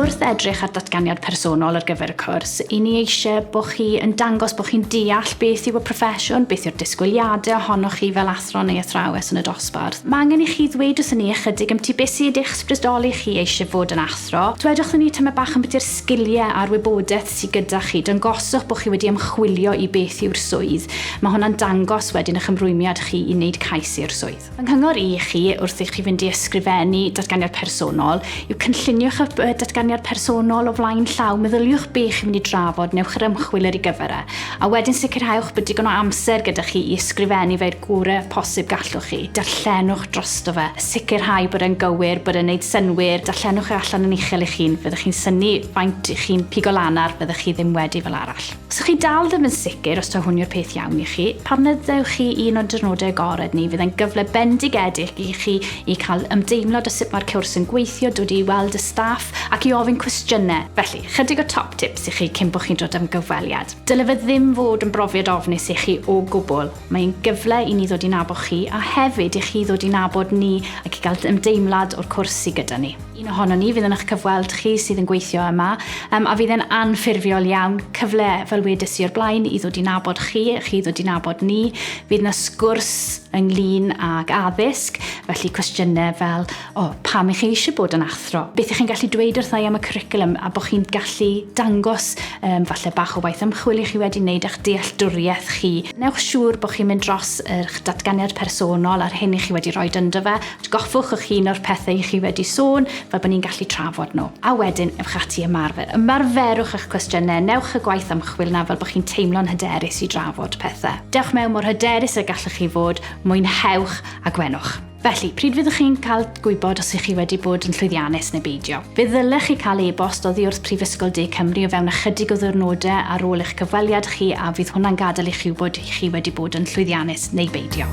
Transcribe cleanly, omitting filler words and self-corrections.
Wrth edrych ar datganiad personol ar gyfer y cwrs, i ni eisiau bod chi yn dangos bod chi'n deall beth yw y proffesiwn, beth yw'r disgwyliadau ohonoch chi fel athro neu athrawes yn y dosbarth. Mae angen i chi ddweud wrthyn ni ychydig am ti beth sydd eich ysbrydoli chi eisiau fod yn athro. Dwedwch ni tyma bach am beth yw'r sgiliau a'r wybodaeth sydd gyda chi, dangoswch bod chi wedi ymchwilio i beth yw'r swydd. Mae hwnna'n dangos wedyn eich ymrwymiad chi i wneud cais i'r swydd. Fy nghyngor i chi wrth i chi fynd i ysgrifennu datganiad personol yw cynlluniwch y datganiad personol o flaen llaw, meddyliwch beth chi'n mynd i drafod, newch yr ymchwil ar ei gyfer e, a wedyn sicrhewch bod digon o amser gyda chi i ysgrifennu fe'r gorau posib gallwch chi. Darllenwch drosto fe, sicrhau bod e'n gywir, bod e'n neud synwyr, darllenwch e allan yn uchel i chi'n, fyddwch chi'n synnu faint chi'n pigo lan ar, fyddwch chi ddim wedi fel arall. Os ydych chi dal ddim yn sicr os taw hwn yw'r peth iawn i chi, parnyddiwch chi un o'r dirnodau agored ni, fydd e'n gyfle bendigedig i chi i cael ymdeimlad o sut mae'r cwrs yn gweithio, dod i weld y staff ac i ofyn cwestiynau. Felly, chydig o top tips i chi cyn bod chi'n dod am gyfweliad. Dyle fe ddim fod yn brofiad ofnus i chi o gwbl. Mae'n gyfle i ni ddod i nabod chi a hefyd i chi ddod i nabod ni ac i gael ymdeimlad o'r cwrs sydd gyda ni. Un ohono ni fydd yn eich cyfweld chi sydd yn gweithio yma a fydd e'n anffurfiol iawn, cyfle fel wedys i o'r blaen i ddod i nabod chi ddod i nabod ni. Fydd yna sgwrs ynglyn ag addysg, felly cwestiynau fel pam i chi eisiau bod yn athro? Beth ych chi'n gallu dweud wrthai am y cwricwlwm a bod chi'n gallu dangos falle bach o waith ymchwil i chi wedi wneud eich dealltwriaeth chi. Newch siŵr bod chi'n mynd dros eich datganiad personol a'r hyn i chi wedi rhoi ynddo fe. Goffwch eich un o'r pethau i chi wedi sôn fel bod ni'n gallu trafod nhw. A wedyn, ewch ati ymarfer. Ymarferwch eich cwestiynau, newch y gwaith ymchwil na fel bod chi'n teimlo'n hyderus i drafod pethau. Dewch mewn mor hyderus y gallwch chi fod, mwynhewch a gwenwch. Felly, pryd fyddwch chi'n cael gwybod os ych chi wedi bod yn llwyddiannus neu beidio? Fe ddylech chi cael e-bost oddi wrth Prifysgol De Cymru o fewn ychydig o ddiwrnodau ar ôl eich cyfweliad chi a fydd hwnna'n gadael i chi wybod chi wedi bod yn llwyddiannus neu beidio.